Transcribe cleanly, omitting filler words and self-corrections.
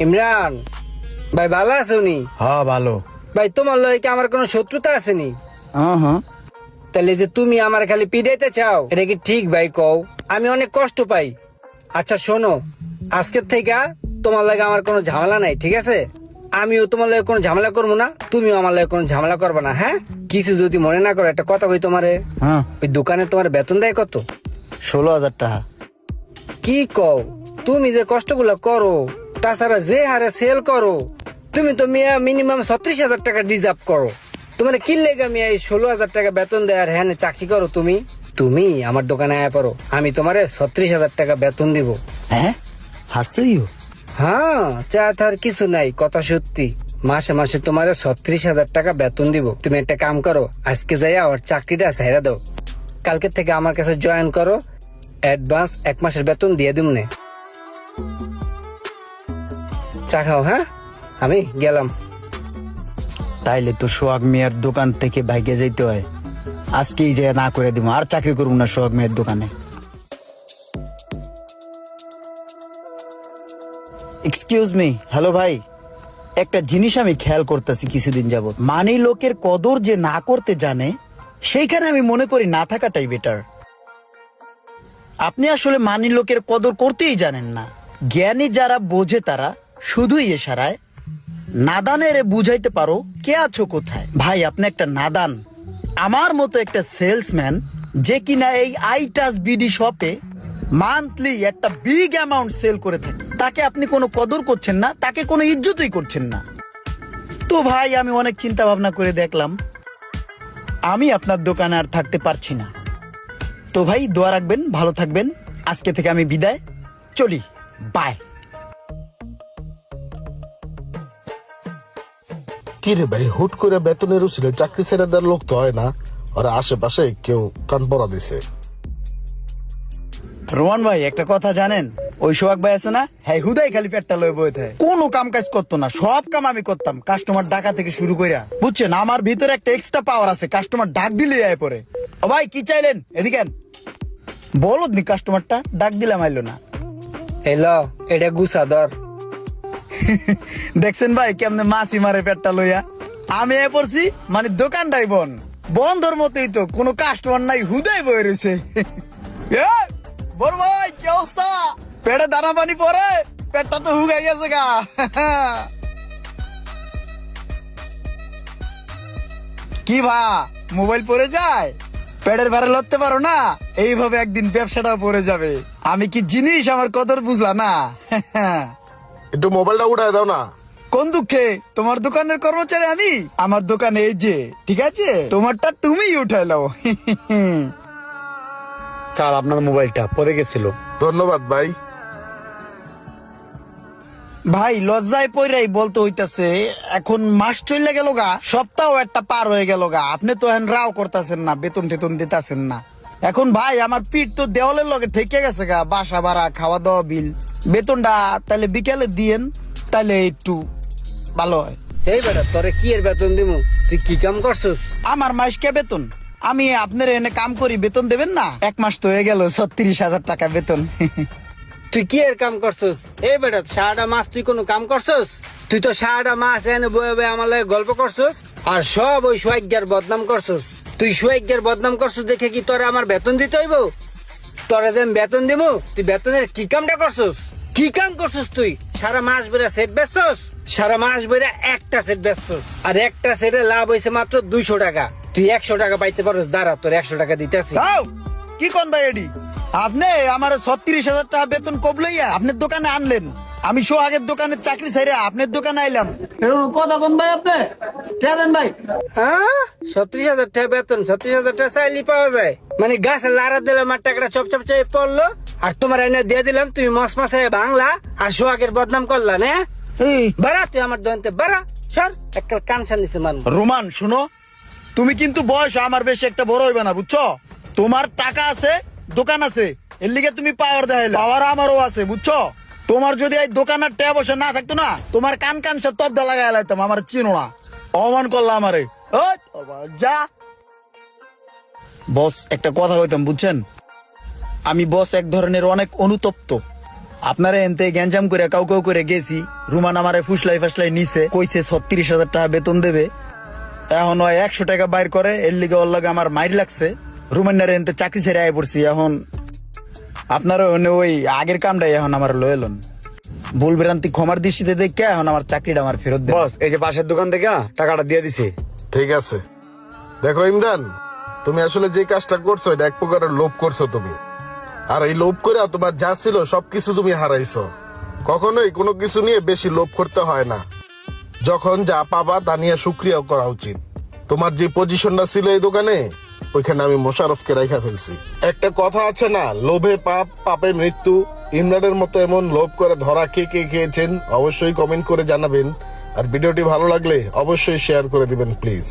ইমরান ভাই ভালো আছো নি? হ্যাঁ ভালো। ভাই তোমার লয় কি আমার কোনো শত্রুতা আছে নি? হ্যাঁ। তাহলে যে তুমি আমার খালি পিড়াইতে চাও এটা কি ঠিক ভাই কও? আমি অনেক কষ্ট পাই। আচ্ছা শোনো, আজকের থেকে তোমার লাগে আমার কোনো ঝামেলা নাই, ঠিক আছে? আমিও তোমার লাগে কোনো ঝামেলা করবো না, তুমিও আমার লাগে কোনো ঝামেলা করবে না, হ্যাঁ? কিছু যদি মনে না করো একটা কথা কই তোমারে। হ্যাঁ, ওই দোকানে তোমার বেতন দেয় কত? 16,000 টাকা। কি কও? তুমি যে কষ্টগুলো করো, তাছাড়া যে হারে সেল করো, তুমি তো মিয়া মিনিমাম 36,000 টাকা ডিজার্ভ করো। তোমার কি লেগে মিয়া এই 16,000 টাকা বেতন দেয় আর হ্যাঁ চাকরি করো তুমি? তুমি আমার দোকানে আয়া পড়ো, আমি তোমারে 36,000 টাকা বেতন দিব। হ্যাঁ হাসুইও। হ্যাঁ, চা তার কিছু নাই, কথা সত্যি। মাসে মাসে তোমার 36,000 টাকা বেতন দিব। তুমি একটা কাম করো, আজকে যাইয়া ওর চাকরিটা ছেড়ে দাও, কালকে থেকে আমার কাছে জয়েন করো, অ্যাডভান্স 1 মাসের বেতন দিয়ে দিব নে। চা খাও, হ্যাঁ? আমি গেলাম। তাইলে তো সোহাগ মিয়ার দোকান থেকে ভাইগে যাইতে হয়। আজকেই যে না করে দিব, আর চাকরি করবো না সোহাগ মিয়ার দোকানে। এক্সকিউজ মি, হ্যালো ভাই, একটা জিনিস আমি খেয়াল করতেছি কিছুদিন যাবত, মানে লোকের কদর যে না করতে জানে সেইখানে আমি মনে করি না থাকাটাই বেটার। আপনি আসলে মানি লোকের কদর করতেই জানেন না। জ্ঞানী যারা বোঝে তারা শুধুই এশারায়, নাদানের বুঝাইতে পারো কে আছো কোথায়। ভাই আপনি একটা নাদান। আমার মতো একটা সেলসম্যান যে কিনা এই আইটাস বিডি শপে মান্থলি একটা বিগ অ্যামাউন্ট সেল করে থাকে, তাকে আপনি কোনো কদর করছেন না, তাকে কোনো ইজ্জতই করছেন না। তো ভাই আমি অনেক চিন্তা ভাবনা করে দেখলাম আমি আপনার দোকানে আর থাকতে পারছি না। তো ভাই দোয়া রাখবেন, ভালো থাকবেন। আজকে থেকে আমি বিদায়, চলি, বাই। কি রে ভাই, হুট করে বেতনের উচিলে চাকরি ছেড়ে দেওয়ার লোক তো হয় না। আর আশেপাশে কেউ কান পড়া দিছে। রোমান ভাই একটা কথা জানেন, ওই সোহাগ ভাই আছে না, হ্যাঁ হুদাই খালি পেটটা লয়ে বয়ে থাকে, কোনো কাম কাজ করতো না, সব কাম আমি করতাম, কাস্টমার ডাকা থেকে শুরু কইরা, বুঝছেন? আমার ভিতরে একটা এক্সট্রা পাওয়ার আছে, কাস্টমার ডাক দিলে আয় পরে, ও ভাই কি চাইলেন এদিকে আন। বলদ নি কাস্টমারটা ডাক দিলাম আইলো না। এলো এটা গুছা ধর। দেখছেন ভাই কেমনে মাসি মারে পেটটা লইয়া, আমি এ পড়ছি মানে দোকানটাই বন্ধর মতোই তো, কোনো কাস্টমার নাই, হুদাই বয়ে রয়েছে। বড় ভাই কি অবস্থা? পেটে দানা পানি পরে, পেটটা তো হুগাই গেছে গা। কি ভা মোবাইল পড়ে যায়, পেটের ভারে লড়তে পারো না, এইভাবে একদিন ব্যবসাটাও পড়ে যাবে। আমি কি জিনিস আমার কদর বুঝলা না? একটু মোবাইলটা উঠায় দাও না। কোন দুঃখে? তোমার দোকানের কর্মচারী আমি, আমার দোকানে এই যে, ঠিক আছে তোমারটা তুমিই উঠাই নাও। স্যার আপনার মোবাইলটা পড়ে গেছিল। ধন্যবাদ ভাই। ভাই লজ্জায় পইরাই বলতে হইতাছে, এখন মাস চলে গেল গা, সপ্তাহ একটা পার হয়ে গেল গা, আপনি তো এখন রাও করতেছেন না, বেতন টেতন দিতেছেন না। এখন ভাই আমার পিঠ তো দেওয়ালের লগে ঠেকে গেছে গা, বাসা ভাড়া, খাওয়া দাওয়া বিল, বেতনটা তাহলে বিকেলে দিয়েন, তাহলে একটু ভালো হয়। এই বেটা তোরে কি এর বেতন দিমু? তুই কি কাম করছিস? আমার মাসকে বেতন, আমি আপনার এনে কাম করি, বেতন দেবেন না? 1 মাস তো হয়ে গেল, 36,000 টাকা বেতন। তুই কি এর কাম করছিস? এই বেটা সারাটা মাস তুই কোনো কাম করছিস? তুই তো সারাটা মাস এনে বয়ে বয়ে আমার লাগে গল্প করছিস আর সব ওই সোয়াগ্যার বদনাম করছিস। তুই সোয়াগ্যার বদনাম করছিস দেখে কি তোরে আমার বেতন দিতে হইব? তোরে যে আমি বেতন দিব, তুই বেতনের কি কামটা করছিস? কি কাম করছিস তুই? সারা মাস বেড়া সেট বেচছস, সারা মাস বেড়া একটা সেট বেচছস, আর একটা সেটের লাভ হয়েছে মাত্র 200 টাকা। তুই 100 টাকা পাইতে পারস, দাঁড়া তোর 100 টাকা দিতেছি। কি কোন ভাই এডি? আপনি আমার 36,000 টাকা বেতন কবলাইয়া আপনার দোকানে আনলেন, আমি সোহাগের দোকানে চাকরি ছেড়ে আপনার দোকানে আইলাম। কথা কোন ভাই আপনি প্রেজেন্ট ভাই? হ্যাঁ 36,000 টাকা বেতন, 36,000 টাকা চাইলে পাওয়া যায়? মানে গাছে লাড়া দিলাম আর টাকাটা চপচপ চেয়ে পড়লো, আর তোমার এনে দিয়ে দিলাম, তুমি মস মশাই বাংলা আর সোহাগের বদনাম করলা না? বাড়া তুই আমার দোকানতে বাড়া, সর একটা কানসান নিচে মানুষ। রোমান শুনো, তুমি কিন্তু বয়স আমার বেশি একটা বড় হইবে না, বুঝছো? তোমার টাকা আছে, দোকান আছে, এর লিগে তুমি পাওয়ার দেখাইলে, পাওয়ার আমারও আছে, বুঝছো? তোমার যদি এই দোকান আর ট্যাব বসে না থাকতো না, তোমার কান কান সব তবদা লাগাই লাইতাম, আমার চিনো না, অমান করলাম আমারে। যা বস একটা কথা কইতাম, বুঝছেন? আমি বস এক ধরনের অনেক অনুতপ্ত, আপনারা এনতে গ্যাঞ্জাম করে কাউ কাউ করে গেছি, রুমান আমারে ফুসলাই ফাসলাই নিছে, কইছে 36,000 টাকা বেতন দেবে। এখন ওই 100 টাকা বাইর করে, এর লিগে ওর লগে আমার মাইর লাগছে। রুমান্নারে এনতে চাকরি ছেড়ে আয় পড়ছি। এখন আপনারা ওই আগের কামটাই এখন আমার লয়েলন। ভুল ভ্রান্তি ক্ষমার দৃষ্টিতে দেখে এখন আমার চাকরিটা আমার ফেরত দেন। বস এই যে পাশের দোকান থেকে টাকাটা দিয়ে দিছি। ঠিক আছে, দেখো ইমরান, তুমি আসলে যে কাজটা করছো এটা এক প্রকারের লোভ করছো তুমি। আর এই লোভ করে তোমার যা ছিল সবকিছু তুমি হারাইছো। কখনোই কোনো কিছু নিয়ে বেশি লোভ করতে হয় না। যখন যা পাবা তা নিয়ে শুক্রিয়া করা উচিত। তোমার যে পজিশনটা ছিল এই দোকানে, ওইখানে আমি মোশারফকে রাইখা ফেলছি। একটা কথা আছে না, লোভে পাপ, পাপে মৃত্যু। ইমরানের মতো এমন লোভ করে ধরা কে কে খেয়েছেন অবশ্যই কমেন্ট করে জানাবেন। আর ভিডিওটি ভালো লাগলে অবশ্যই শেয়ার করে দিবেন প্লিজ।